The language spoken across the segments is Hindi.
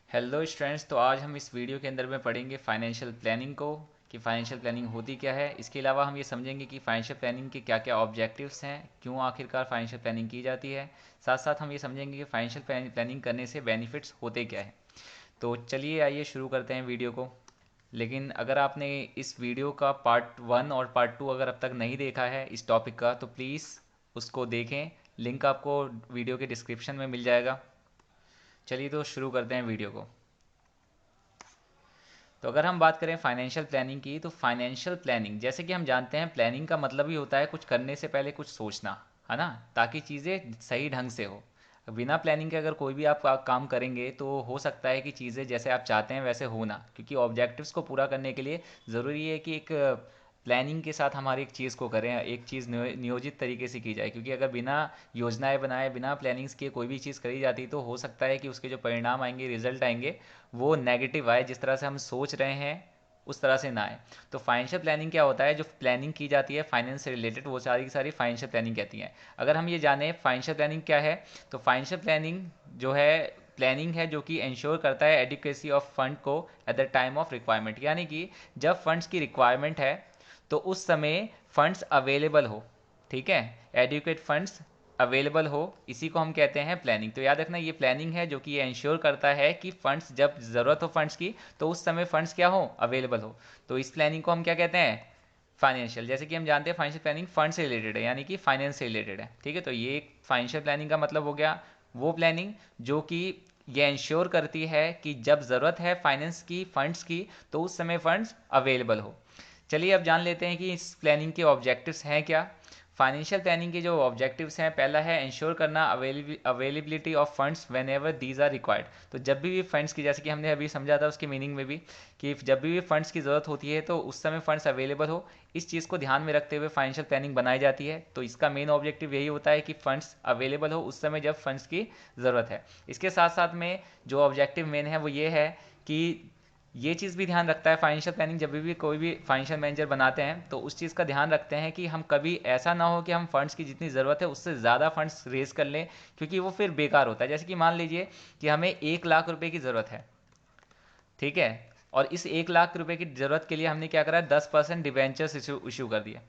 हेलो स्टूडेंट्स, तो आज हम इस वीडियो के अंदर में पढ़ेंगे फाइनेंशियल प्लानिंग को कि फाइनेंशियल प्लानिंग होती क्या है। इसके अलावा हम ये समझेंगे कि फाइनेंशियल प्लानिंग के क्या क्या ऑब्जेक्टिव्स हैं, क्यों आखिरकार फाइनेंशियल प्लानिंग की जाती है। साथ साथ हम ये समझेंगे कि फाइनेंशियल प्लानिंग करने से बेनिफिट्स होते क्या है। तो चलिए आइए शुरू करते हैं वीडियो को। लेकिन अगर आपने इस वीडियो का पार्ट 1 और पार्ट 2 अगर अब तक नहीं देखा है इस टॉपिक का, तो प्लीज़ उसको देखें। लिंक आपको वीडियो के डिस्क्रिप्शन में मिल जाएगा। चलिए तो शुरू करते हैं वीडियो को। तो अगर हम बात करें फाइनेंशियल प्लानिंग की, तो फाइनेंशियल प्लानिंग जैसे कि हम जानते हैं, प्लानिंग का मतलब ही होता है कुछ करने से पहले कुछ सोचना, है ना, ताकि चीज़ें सही ढंग से हो। बिना प्लानिंग के अगर कोई भी आप काम करेंगे तो हो सकता है कि चीज़ें जैसे आप चाहते हैं वैसे हो ना, क्योंकि ऑब्जेक्टिव्स को पूरा करने के लिए ज़रूरी है कि एक प्लानिंग के साथ हमारी एक चीज़ को करें, एक चीज़ नियोजित तरीके से की जाए। क्योंकि अगर बिना योजनाएं बनाए, बिना प्लानिंग्स के कोई भी चीज़ करी जाती तो हो सकता है कि उसके जो परिणाम आएंगे, रिजल्ट आएंगे, वो नेगेटिव आए, जिस तरह से हम सोच रहे हैं उस तरह से ना आए। तो फाइनेंशियल प्लानिंग क्या होता है? जो प्लानिंग की जाती है फाइनेंस से रिलेटेड, वो सारी की सारी फाइनेंशियल प्लानिंग कहती हैं। अगर हम ये जाने फाइनेंशियल प्लानिंग क्या है, तो फाइनेंशियल प्लानिंग जो है, प्लानिंग है जो कि इंश्योर करता है एडिक्वेसी ऑफ फंड को at the time of requirement. यानी कि जब फंड्स की रिक्वायरमेंट है तो उस समय फंड्स अवेलेबल हो। ठीक है, एडिक्वेट फंड्स अवेलेबल हो, इसी को हम कहते हैं प्लानिंग। तो याद रखना, ये प्लानिंग है जो कि ये इंश्योर करता है कि फंड्स, जब ज़रूरत हो फंड्स की, तो उस समय फंड्स क्या हो, अवेलेबल हो। तो इस प्लानिंग को हम क्या कहते हैं? फाइनेंशियल। जैसे कि हम जानते हैं फाइनेंशियल प्लानिंग फंड से रिलेटेड है, यानी कि फाइनेंस से रिलेटेड है। ठीक है, तो ये एक फाइनेंशियल प्लानिंग का मतलब हो गया वो प्लानिंग जो कि ये इंश्योर करती है कि जब ज़रूरत है फाइनेंस की, फंड्स की, तो उस समय फंड्स अवेलेबल हो। चलिए अब जान लेते हैं कि इस प्लानिंग के ऑब्जेक्टिव्स हैं क्या। फाइनेंशियल प्लानिंग के जो ऑब्जेक्टिव्स हैं, पहला है इंश्योर करना availability of funds whenever these are required. तो जब भी फंड्स की, जैसे कि हमने अभी समझा था उसकी मीनिंग में भी, कि जब भी फंड्स की ज़रूरत होती है तो उस समय फंड्स अवेलेबल हो। इस चीज़ को ध्यान में रखते हुए फाइनेंशियल प्लानिंग बनाई जाती है। तो इसका मेन ऑब्जेक्टिव यही होता है कि फंड्स अवेलेबल हो उस समय जब फंड्स की ज़रूरत है। इसके साथ साथ में जो ऑब्जेक्टिव मेन है वो ये है कि ये चीज़ भी ध्यान रखता है फाइनेंशियल प्लानिंग, जब भी कोई भी फाइनेंशियल मैनेजर बनाते हैं तो उस चीज़ का ध्यान रखते हैं कि हम कभी ऐसा ना हो कि हम फंड्स की जितनी ज़रूरत है उससे ज़्यादा फंड्स रेज कर लें, क्योंकि वो फिर बेकार होता है। जैसे कि मान लीजिए कि हमें 1 लाख रुपए की ज़रूरत है। ठीक है, और इस 1 लाख रुपए की ज़रूरत के लिए हमने क्या करा, 10% डिवेंचर्स इशू कर दिया।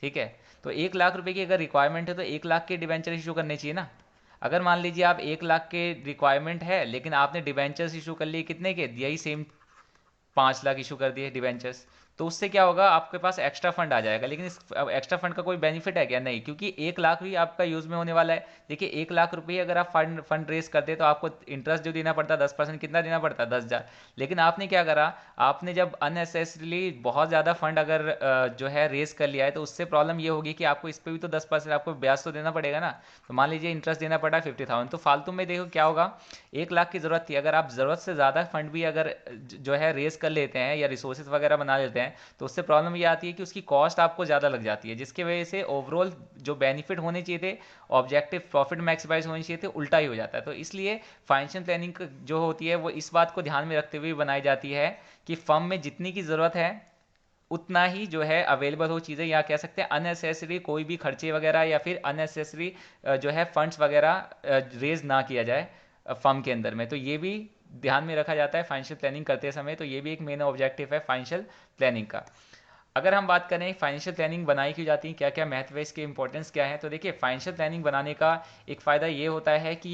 ठीक है, तो 1 लाख रुपए की अगर रिक्वायरमेंट है तो 1 लाख के डिवेंचर इशू करने चाहिए ना। अगर मान लीजिए आप 1 लाख के रिक्वायरमेंट है लेकिन आपने डिवेंचर्स इशू कर लिए कितने के, यही सेम 5 लाख इशू कर दिए डिवेंचर्स, तो उससे क्या होगा, आपके पास एक्स्ट्रा फंड आ जाएगा। लेकिन इस एक्स्ट्रा फंड का कोई बेनिफिट है क्या? नहीं, क्योंकि 1 लाख भी आपका यूज में होने वाला है। देखिए 1 लाख रुपये अगर आप फंड रेस करते तो आपको इंटरेस्ट जो देना पड़ता है 10%, कितना देना पड़ता है, 10,000। लेकिन आपने क्या करा, आपने जब अननेसेसरीली बहुत ज़्यादा फंड अगर जो है रेस कर लिया है, तो उससे प्रॉब्लम ये होगी कि आपको इस पर भी तो 10% आपको ब्याज तो देना पड़ेगा ना। तो मान लीजिए इंटरेस्ट देना पड़ा 50,000, तो फालतू में देखो क्या होगा। 1 लाख की ज़रूरत थी, अगर आप ज़रूरत से ज़्यादा फंड भी अगर जो है रेस कर लेते हैं या रिसोर्सेज वगैरह बना लेते हैं, तो उससे प्रॉब्लम ये आती है कि उसकी कॉस्ट आपको ज़्यादा लग जाती है, जिसकी वजह से ओवरऑल जो बेनिफिट होने चाहिए थे, ऑब्जेक्टिव प्रॉफिट मैक्सिमाइज होने चाहिए थे, उल्टा ही हो जाता है। तो इसलिए फाइनेंशियल प्लानिंग जो होती है वो इस बात को ध्यान में रखते हुए बनाई जाती है कि फर्म में जितनी की ज़रूरत है उतना ही जो है अवेलेबल हो चीज़ें, या कह सकते हैं अननेसेसरी कोई भी खर्चे वगैरह या फिर अननेसेसरी जो है फंड्स वगैरह रेज ना किया जाए फर्म के अंदर में। तो ये भी ध्यान में रखा जाता है फाइनेंशियल प्लानिंग करते समय। तो ये भी एक मेन ऑब्जेक्टिव है फाइनेंशियल प्लानिंग का। अगर हम बात करें फाइनेंशियल प्लानिंग बनाई क्यों जाती है, क्या क्या महत्व है, इसके इंपॉर्टेंस क्या है, तो देखिए फाइनेंशियल प्लानिंग बनाने का एक फ़ायदा ये होता है कि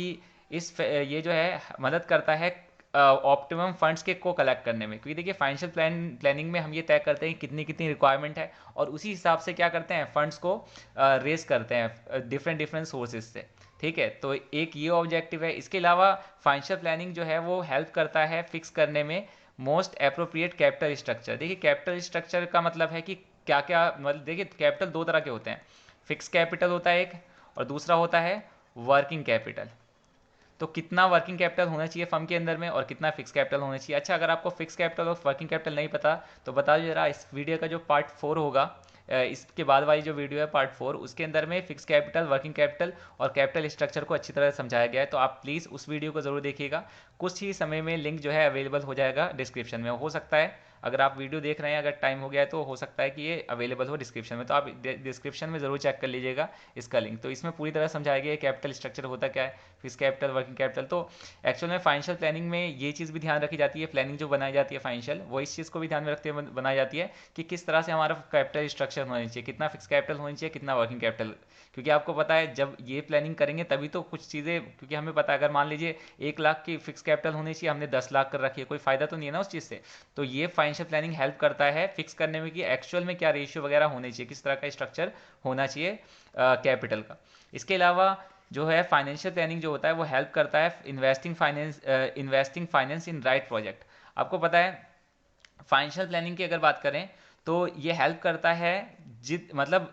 ये जो है मदद करता है ऑप्टिमम फंड्स के को कलेक्ट करने में। क्योंकि देखिए फाइनेंशियल प्लानिंग में हम ये तय करते हैं कितनी कितनी रिक्वायरमेंट है, और उसी हिसाब से क्या करते हैं, फंड्स को रेस करते हैं डिफरेंट डिफरेंट सोर्सेज से। ठीक है, तो एक ये ऑब्जेक्टिव है। इसके अलावा फाइनेंशियल प्लानिंग जो है वो हेल्प करता है फिक्स करने में मोस्ट अप्रोप्रिएट कैपिटल स्ट्रक्चर। देखिए कैपिटल स्ट्रक्चर का मतलब है कि क्या क्या, मतलब देखिए कैपिटल दो तरह के होते हैं। फिक्स कैपिटल होता है एक, और दूसरा होता है वर्किंग कैपिटल। तो कितना वर्किंग कैपिटल होना चाहिए फर्म के अंदर में और कितना फिक्स कैपिटल होना चाहिए। अच्छा, अगर आपको फिक्स कैपिटल और वर्किंग कैपिटल नहीं पता तो बता दो जरा, इस वीडियो का जो पार्ट 4 होगा, इसके बाद वाली जो वीडियो है पार्ट 4, उसके अंदर में फिक्स कैपिटल, वर्किंग कैपिटल और कैपिटल स्ट्रक्चर को अच्छी तरह समझाया गया है। तो आप प्लीज़ उस वीडियो को ज़रूर देखिएगा। कुछ ही समय में लिंक जो है अवेलेबल हो जाएगा डिस्क्रिप्शन में, हो सकता है अगर आप वीडियो देख रहे हैं, अगर टाइम हो गया है तो हो सकता है कि ये अवेलेबल हो डिस्क्रिप्शन में, तो आप डिस्क्रिप्शन में ज़रूर चेक कर लीजिएगा इसका लिंक। तो इसमें पूरी तरह समझाया गया है कैपिटल स्ट्रक्चर होता क्या है, फिक्स कैपिटल, वर्किंग कैपिटल। तो एक्चुअल में फाइनेंशियल प्लानिंग में ये चीज़ भी ध्यान रखी जाती है, प्लानिंग जो बनाई जाती है फाइनेंशियल, वो इस चीज़ को भी ध्यान में रखते हुए बनाई जाती है कि किस तरह से हमारा कैपिटल स्ट्रक्चर होना चाहिए, कितना फिक्स कैपिटल होना चाहिए, कितना वर्किंग कैपिटल। क्योंकि आपको पता है जब ये प्लानिंग करेंगे तभी तो कुछ चीज़ें, क्योंकि हमें पता है अगर मान लीजिए 1 लाख की फिक्स कैपिटल होनी चाहिए, हमने 10 लाख कर रखी है, कोई फायदा तो नहीं है ना उस चीज़ से। तो ये फाइनेंशियल प्लानिंग हेल्प करता है फिक्स करने में कि एक्चुअल में क्या रेशियो वगैरह होने चाहिए, किस तरह का स्ट्रक्चर होना चाहिए कैपिटल का। इसके अलावा जो है फाइनेंशियल प्लानिंग जो होता है वो हेल्प करता है investing finance in right project. आपको पता है फाइनेंशियल प्लानिंग की अगर बात करें तो ये हेल्प करता है मतलब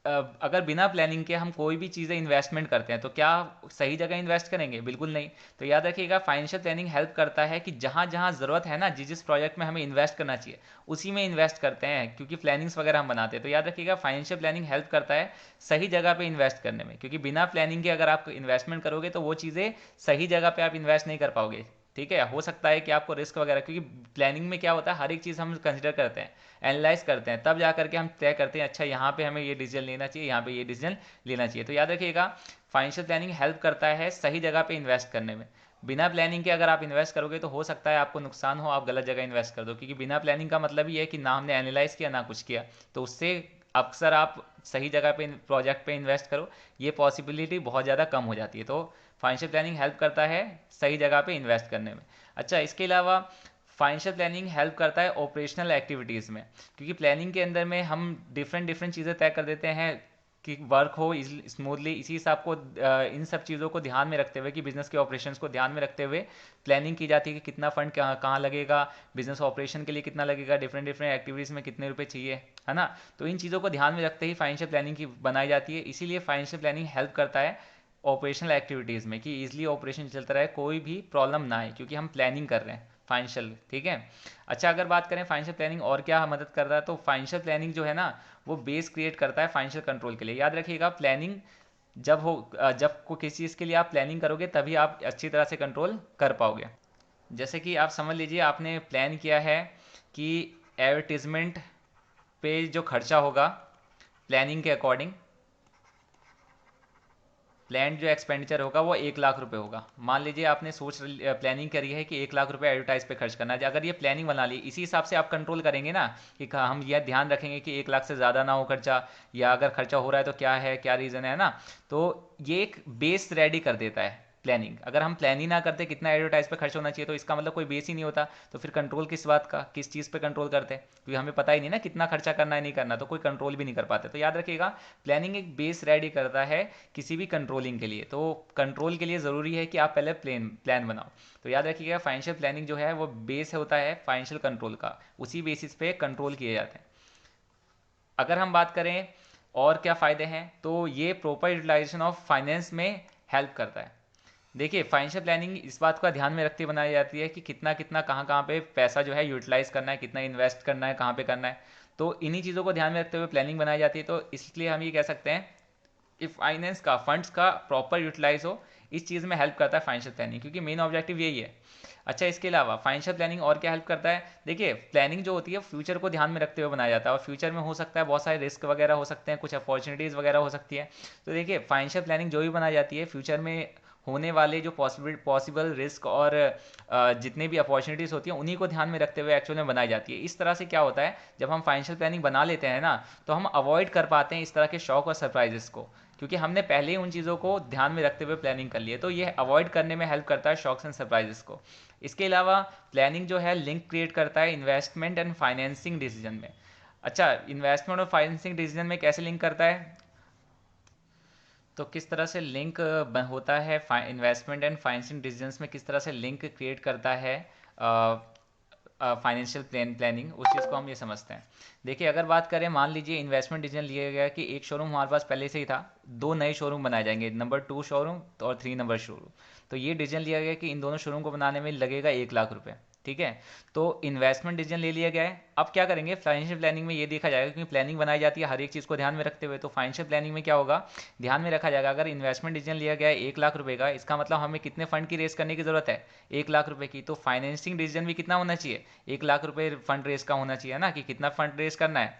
अगर बिना प्लानिंग के हम कोई भी चीज़ें इन्वेस्टमेंट करते हैं तो क्या सही जगह इन्वेस्ट करेंगे? बिल्कुल नहीं। तो याद रखिएगा फाइनेंशियल प्लानिंग हेल्प करता है कि जहाँ जहाँ ज़रूरत है ना, जिस जिस प्रोजेक्ट में हमें इन्वेस्ट करना चाहिए उसी में इन्वेस्ट करते हैं, क्योंकि प्लानिंग्स वगैरह हम बनाते हैं। तो याद रखिएगा फाइनेंशियल प्लानिंग हेल्प करता है सही जगह पे इन्वेस्ट करने में, क्योंकि बिना प्लानिंग के अगर आप इन्वेस्टमेंट करोगे तो वो चीज़ें सही जगह पे आप इन्वेस्ट नहीं कर पाओगे। ठीक है, हो सकता है कि आपको रिस्क वगैरह, क्योंकि प्लानिंग में क्या होता है हर एक चीज़ हम कंसिडर करते हैं, एनालाइज करते हैं, तब जा करके हम तय करते हैं अच्छा यहाँ पे हमें ये डिसीजन लेना चाहिए, यहाँ पे ये डिसीजन लेना चाहिए। तो याद रखिएगा फाइनेंशियल प्लानिंग हेल्प करता है सही जगह पे इन्वेस्ट करने में। बिना प्लानिंग के अगर आप इन्वेस्ट करोगे तो हो सकता है आपको नुकसान हो, आप गलत जगह इन्वेस्ट कर दो, क्योंकि बिना प्लानिंग का मतलब ही है कि ना हमने एनालाइज किया ना कुछ किया। तो उससे अक्सर आप सही जगह पे प्रोजेक्ट पे इन्वेस्ट करो, ये पॉसिबिलिटी बहुत ज़्यादा कम हो जाती है। तो फाइनेंशियल प्लानिंग हेल्प करता है सही जगह पे इन्वेस्ट करने में। अच्छा, इसके अलावा फाइनेंशियल प्लानिंग हेल्प करता है ऑपरेशनल एक्टिविटीज़ में, क्योंकि प्लानिंग के अंदर में हम डिफरेंट डिफरेंट चीज़ें तय कर देते हैं कि वर्क हो स्मूथली। इसी हिसाब को इन सब चीज़ों को ध्यान में रखते हुए कि बिजनेस के ऑपरेशंस को ध्यान में रखते हुए प्लानिंग की जाती है कि कितना फंड कहाँ कहाँ लगेगा, बिजनेस ऑपरेशन के लिए कितना लगेगा, डिफरेंट डिफरेंट एक्टिविटीज़ में कितने रुपए चाहिए, है ना। तो इन चीज़ों को ध्यान में रखते ही फाइनेंशियल प्लानिंग की बनाई जाती है। इसीलिए फाइनेंशियल प्लानिंग हेल्प करता है ऑपरेशनल एक्टिविटीज़ में कि ईजिली ऑपरेशन चलता रहे, कोई भी प्रॉब्लम ना आए, क्योंकि हम प्लानिंग कर रहे हैं फाइनेंशियल। ठीक है। अच्छा, अगर बात करें फाइनेंशियल प्लानिंग और क्या मदद कर रहा है, तो फाइनेंशियल प्लानिंग जो है ना वो बेस क्रिएट करता है फाइनेंशियल कंट्रोल के लिए। याद रखिएगा प्लानिंग जब को किसी चीज़ के लिए आप प्लानिंग करोगे तभी आप अच्छी तरह से कंट्रोल कर पाओगे। जैसे कि आप समझ लीजिए आपने प्लान किया है कि एडवर्टीजमेंट पे जो खर्चा होगा प्लानिंग के अकॉर्डिंग, प्लान जो एक्सपेंडिचर होगा वो 1 लाख रुपए होगा। मान लीजिए आपने प्लानिंग करी है कि 1 लाख रुपए एडवर्टाइज पे खर्च करना है। अगर ये प्लानिंग बना ली, इसी हिसाब से आप कंट्रोल करेंगे ना कि हम यह ध्यान रखेंगे कि 1 लाख से ज़्यादा ना हो खर्चा, या अगर खर्चा हो रहा है तो क्या है, क्या रीज़न है ना। तो ये एक बेस रेडी कर देता है प्लानिंग। अगर हम प्लान ही ना करते कितना एडवर्टाइज पे खर्च होना चाहिए तो इसका मतलब कोई बेस ही नहीं होता। तो फिर कंट्रोल किस बात का, किस चीज़ पे कंट्रोल करते हैं, क्योंकि हमें पता ही नहीं ना कितना खर्चा करना है नहीं करना, तो कोई कंट्रोल भी नहीं कर पाते। तो याद रखिएगा प्लानिंग एक बेस रेडी करता है किसी भी कंट्रोलिंग के लिए। तो कंट्रोल के लिए ज़रूरी है कि आप पहले प्लान बनाओ। तो याद रखिएगा फाइनेंशियल प्लानिंग जो है वो बेस होता है फाइनेंशियल कंट्रोल का, उसी बेसिस पे कंट्रोल किए जाते हैं। अगर हम बात करें और क्या फ़ायदे हैं, तो ये प्रॉपर यूटिलाइजेशन ऑफ फाइनेंस में हेल्प करता है। देखिए फाइनेंशियल प्लानिंग इस बात का ध्यान में रखते हुए बनाई जाती है कि कितना कितना कहाँ कहाँ पे पैसा जो है यूटिलाइज करना है, कितना इन्वेस्ट करना है, कहाँ पे करना है। तो इन्हीं चीज़ों को ध्यान में रखते हुए प्लानिंग बनाई जाती है। तो इसलिए हम ये कह सकते हैं कि फाइनेंस का, फंड्स का प्रॉपर यूटिलाइज हो, इस चीज़ में हेल्प करता है फाइनेंशियल प्लानिंग, क्योंकि मेन ऑब्जेक्टिव यही है। अच्छा, इसके अलावा फाइनेंशियल प्लानिंग और क्या हेल्प करता है, देखिए प्लानिंग जो होती है फ्यूचर को ध्यान में रखते हुए बनाया जाता है, और फ्यूचर में हो सकता है बहुत सारे रिस्क वगैरह हो सकते हैं, कुछ अपॉर्चुनिटीज़ वगैरह हो सकती है। तो देखिए फाइनेंशियल प्लानिंग जो भी बनाई जाती है फ्यूचर में होने वाले जो पॉसिबल रिस्क और जितने भी अपॉर्चुनिटीज़ होती हैं उन्हीं को ध्यान में रखते हुए एक्चुअल में बनाई जाती है। इस तरह से क्या होता है, जब हम फाइनेंशियल प्लानिंग बना लेते हैं ना तो हम अवॉइड कर पाते हैं इस तरह के शॉक और सरप्राइजेस को, क्योंकि हमने पहले ही उन चीज़ों को ध्यान में रखते हुए प्लानिंग कर ली है। तो ये अवॉइड करने में हेल्प करता है शॉक्स एंड सरप्राइजेस को। इसके अलावा प्लानिंग जो है लिंक क्रिएट करता है इन्वेस्टमेंट एंड फाइनेंसिंग डिसीजन में। अच्छा, इन्वेस्टमेंट और फाइनेंसिंग डिसीजन में कैसे लिंक करता है, तो किस तरह से लिंक होता है इन्वेस्टमेंट एंड फाइनेंसिंग डिसीजंस में, किस तरह से लिंक क्रिएट करता है फाइनेंशियल प्लानिंग, उस चीज़ को हम ये समझते हैं। देखिए अगर बात करें, मान लीजिए इन्वेस्टमेंट डिसीजन लिया गया कि एक शोरूम हमारे पास पहले से ही था, 2 नए शोरूम बनाए जाएंगे, नंबर 2 शोरूम और 3 नंबर शोरूम। तो ये डिसीजन लिया गया कि इन दोनों शोरूम को बनाने में लगेगा 1 लाख रुपए। ठीक है। तो इन्वेस्टमेंट डिसीजन ले लिया गया है। अब क्या करेंगे, फाइनेंशियल प्लानिंग में ये देखा जाएगा, क्योंकि प्लानिंग बनाई जाती है हर एक चीज़ को ध्यान में रखते हुए। तो फाइनेंशियल प्लानिंग में क्या होगा, ध्यान में रखा जाएगा, अगर इन्वेस्टमेंट डिसीजन लिया गया है 1 लाख रुपए का, इसका मतलब हमें कितने फंड की रेस करने की जरूरत है, 1 लाख रुपए की। तो फाइनेंसिंग डिसीजन भी कितना होना चाहिए, 1 लाख रुपए फंड रेस का होना चाहिए ना, कि कितना फंड रेस करना है,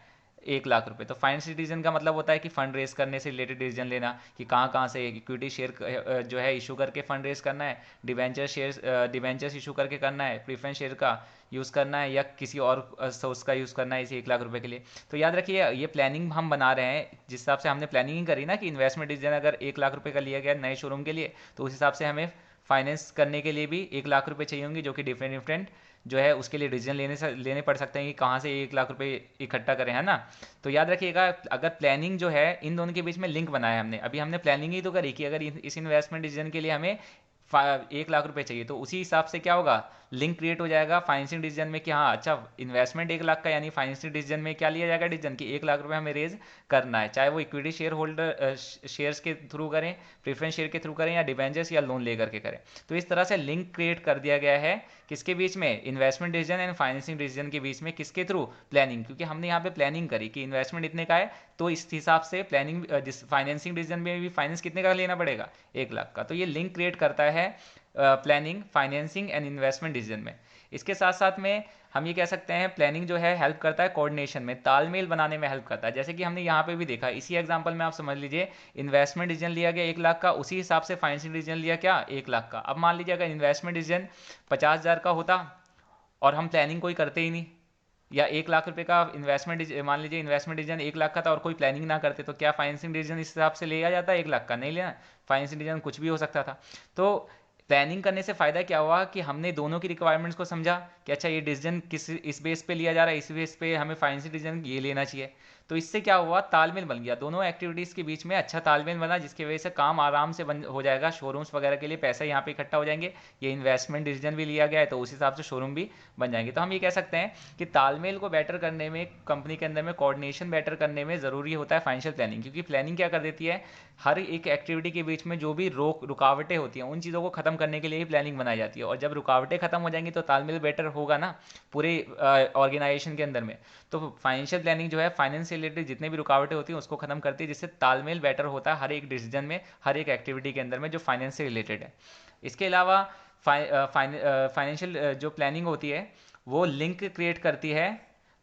1 लाख रुपए। तो फाइनेंशियल डिसीजन का मतलब होता है कि फंड रेस करने से रिलेटेड डिसीजन लेना, कि कहाँ कहाँ से इक्विटी शेयर जो है इशू करके फंड रेस करना है, डिवेंचर्स इशू करके करना है, प्रीफरेंस शेयर का यूज़ करना है, या किसी और सोर्स का यूज़ करना है इसे 1 लाख रुपए के लिए। तो याद रखिए, ये प्लानिंग हम बना रहे हैं जिस हिसाब से हमने प्लानिंग करी ना, कि इन्वेस्टमेंट डिसीजन अगर 1 लाख रुपए का लिया गया नए शोरूम के लिए, तो उस हिसाब से हमें फाइनेंस करने के लिए भी 1 लाख रुपए चाहिए होंगे, जो कि डिफरेंट डिफरेंट जो है उसके लिए डिसीजन लेने पड़ सकते हैं कि कहाँ से 1 लाख रुपए इकट्ठा करें, है ना। तो याद रखिएगा, अगर प्लानिंग जो है इन दोनों के बीच में लिंक बनाया है हमने, अभी हमने प्लानिंग ही तो करी कि अगर इस इन्वेस्टमेंट डिसीजन के लिए हमें 1 लाख रुपए चाहिए, तो उसी हिसाब से क्या होगा, लिंक क्रिएट हो जाएगा फाइनेंसिंग डिसीजन में, कि हाँ अच्छा, इन्वेस्टमेंट 1 लाख का, यानी फाइनेंसिंग डिसीजन में क्या लिया जाएगा डिसीजन, कि 1 लाख रुपए हमें रेज करना है, चाहे वो इक्विटी शेयर होल्डर शेयर्स के थ्रू करें, प्रेफरेंस शेयर के थ्रू करें, या डिबेंचर्स या लोन लेकर के करें। तो इस तरह से लिंक क्रिएट कर दिया गया है किसके बीच में, investment decision and financing decision के बीच में, किसके थ्रू, प्लानिंग। क्योंकि हमने यहाँ पे प्लानिंग करी कि इन्वेस्टमेंट इतने का है, तो इस हिसाब से प्लानिंग फाइनेंसिंग डिसीजन में भी फाइनेंस कितने का लेना पड़ेगा, 1 लाख का। तो ये लिंक क्रिएट करता है planning, financing and investment decision में। इसके साथ साथ में हम ये कह सकते हैं, प्लानिंग जो है हेल्प करता है कोऑर्डिनेशन में, तालमेल बनाने में हेल्प करता है। जैसे कि हमने यहाँ पे भी देखा, इसी एग्जांपल में आप समझ लीजिए, इन्वेस्टमेंट डिसीजन लिया गया 1 लाख का, उसी हिसाब से फाइनेंशियल डिसीजन लिया क्या, 1 लाख का। अब मान लीजिए अगर इन्वेस्टमेंट डिसीजन 50,000 का होता और हम प्लानिंग कोई करते ही नहीं, या 1 लाख रुपए का इन्वेस्टमेंट, मान लीजिए इन्वेस्टमेंट डिसीजन 1 लाख का था और कोई प्लानिंग ना करते, तो क्या फाइनेंसिंग डिसीजन इस हिसाब से लिया जाता है 1 लाख का, नहीं लेना। फाइनेंसिंग डिसीजन कुछ भी हो सकता था। तो प्लानिंग करने से फायदा क्या हुआ, कि हमने दोनों की रिक्वायरमेंट्स को समझा, कि अच्छा ये डिसीजन किस इस बेस पे लिया जा रहा है, इस बेस पे हमें फाइनेंशियल डिसीजन ये लेना चाहिए। तो इससे क्या हुआ, तालमेल बन गया, दोनों एक्टिविटीज़ के बीच में अच्छा तालमेल बना, जिसकी वजह से काम आराम से बन हो जाएगा, शोरूम्स वगैरह के लिए पैसे यहाँ पे इकट्ठा हो जाएंगे, ये इन्वेस्टमेंट डिसीजन भी लिया गया है, तो उस हिसाब से शोरूम भी बन जाएंगे। तो हम ये कह सकते हैं कि तालमेल को बेटर करने में, कंपनी के अंदर में कोऑर्डिनेशन बेटर करने में ज़रूरी होता है फाइनेंशियल प्लानिंग। क्योंकि प्लानिंग क्या कर देती है, हर एक एक्टिविटी के बीच में जो भी रुकावटें होती हैं, उन चीज़ों को खत्म करने के लिए ही प्लानिंग बनाई जाती है। और जब रुकावटें खत्म हो जाएंगी तो तालमेल बेटर होगा ना पूरे ऑर्गेनाइजेशन के अंदर में। तो फाइनेंशियल प्लानिंग जो है, फाइनेंस से रिलेटेड जितने भी रुकावटें होती हैं उसको खत्म करती है, जिससे तालमेल बेटर होता है हर एक डिसीजन में, हर एक एक्टिविटी के अंदर में जो फाइनेंस से रिलेटेड है। इसके अलावा फाइनेंशियल जो प्लानिंग होती है, वो लिंक क्रिएट करती है,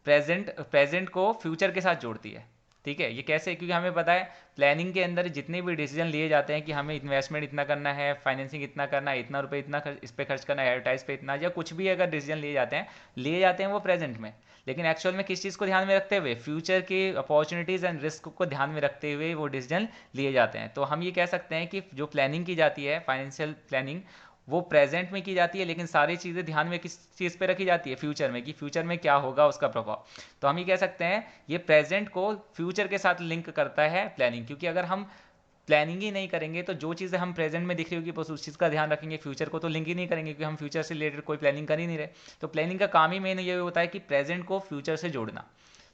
प्रेजेंट को फ्यूचर के साथ जोड़ती है। ठीक है, ये कैसे, क्योंकि हमें पता है प्लानिंग के अंदर जितने भी डिसीजन लिए जाते हैं, कि हमें इन्वेस्टमेंट इतना करना है, फाइनेंसिंग इतना करना है, इतना रुपए इतना इस पे खर्च करना है, एडवर्टाइज पे इतना, या कुछ भी अगर डिसीजन लिए जाते हैं वो प्रेजेंट में, लेकिन एक्चुअल में किस चीज़ को ध्यान में रखते हुए, फ्यूचर की अपॉर्चुनिटीज़ एंड रिस्क को ध्यान में रखते हुए वो डिसीजन लिए जाते हैं। तो हम ये कह सकते हैं कि जो प्लानिंग की जाती है, फाइनेंशियल प्लानिंग, वो प्रेजेंट में की जाती है, लेकिन सारी चीज़ें ध्यान में किस चीज़ पे रखी जाती है, फ्यूचर में, कि फ्यूचर में क्या होगा उसका प्रभाव। तो हम ये कह सकते हैं, ये प्रेजेंट को फ्यूचर के साथ लिंक करता है प्लानिंग। क्योंकि अगर हम प्लानिंग ही नहीं करेंगे, तो जो चीज़ें हम प्रेजेंट में दिख रही होगी बस उस चीज़ का ध्यान रखेंगे, फ्यूचर को तो लिंक ही नहीं करेंगे, क्योंकि हम फ्यूचर से रिलेटेड कोई प्लानिंग कर ही नहीं रहे। तो प्लानिंग का काम ही मेन ये होता है कि प्रेजेंट को फ्यूचर से जोड़ना।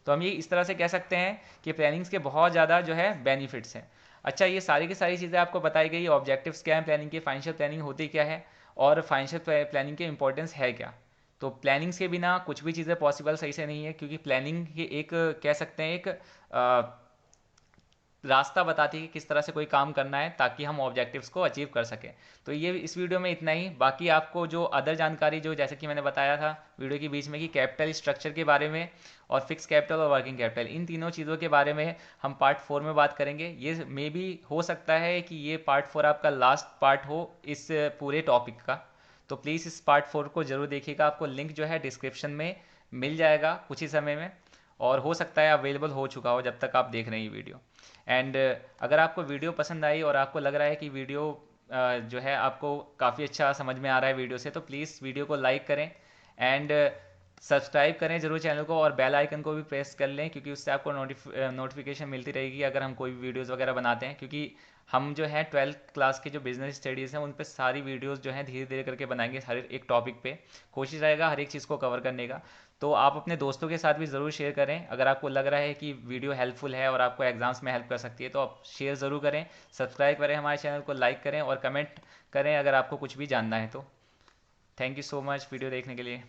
तो हम ये इस तरह से कह सकते हैं कि प्लानिंग्स के बहुत ज़्यादा जो है बेनिफिट्स हैं। अच्छा, ये सारी की सारी चीज़ें आपको बताई गई, ऑब्जेक्टिव्स क्या हैं प्लानिंग के, फाइनेंशियल प्लानिंग होती क्या है, और फाइनेंशियल प्लानिंग के इंपॉर्टेंस है क्या। तो प्लानिंग्स के बिना कुछ भी चीज़ें पॉसिबल सही से नहीं है, क्योंकि प्लानिंग ही एक, कह सकते हैं, एक रास्ता बताती है कि किस तरह से कोई काम करना है ताकि हम ऑब्जेक्टिव्स को अचीव कर सकें। तो ये इस वीडियो में इतना ही। बाकी आपको जो अदर जानकारी, जो जैसे कि मैंने बताया था वीडियो के बीच में, कि कैपिटल स्ट्रक्चर के बारे में और फिक्स कैपिटल और वर्किंग कैपिटल, इन तीनों चीज़ों के बारे में हम पार्ट 4 में बात करेंगे। ये मे भी हो सकता है कि ये पार्ट 4 आपका लास्ट पार्ट हो इस पूरे टॉपिक का। तो प्लीज़ इस पार्ट 4 को ज़रूर देखिएगा, आपको लिंक जो है डिस्क्रिप्शन में मिल जाएगा कुछ ही समय में, और हो सकता है अवेलेबल हो चुका हो जब तक आप देख रहे हैं ये वीडियो। एंड अगर आपको वीडियो पसंद आई और आपको लग रहा है कि वीडियो जो है आपको काफ़ी अच्छा समझ में आ रहा है वीडियो से, तो प्लीज़ वीडियो को लाइक करें एंड सब्सक्राइब करें ज़रूर चैनल को, और बेल आइकन को भी प्रेस कर लें, क्योंकि उससे आपको नोटिफिकेशन मिलती रहेगी अगर हम कोई भी वीडियोज़ वगैरह बनाते हैं। क्योंकि हम जो है 12th क्लास के जो बिजनेस स्टडीज़ हैं उन पर सारी वीडियोज़ जो हैं धीरे धीरे करके बनाएंगे, हर एक टॉपिक पे कोशिश रहेगा हर एक चीज़ को कवर करने का। तो आप अपने दोस्तों के साथ भी ज़रूर शेयर करें, अगर आपको लग रहा है कि वीडियो हेल्पफुल है और आपको एग्जाम्स में हेल्प कर सकती है, तो आप शेयर ज़रूर करें, सब्सक्राइब करें हमारे चैनल को, लाइक करें और कमेंट करें अगर आपको कुछ भी जानना है तो। Thank you so much video देखने के लिए।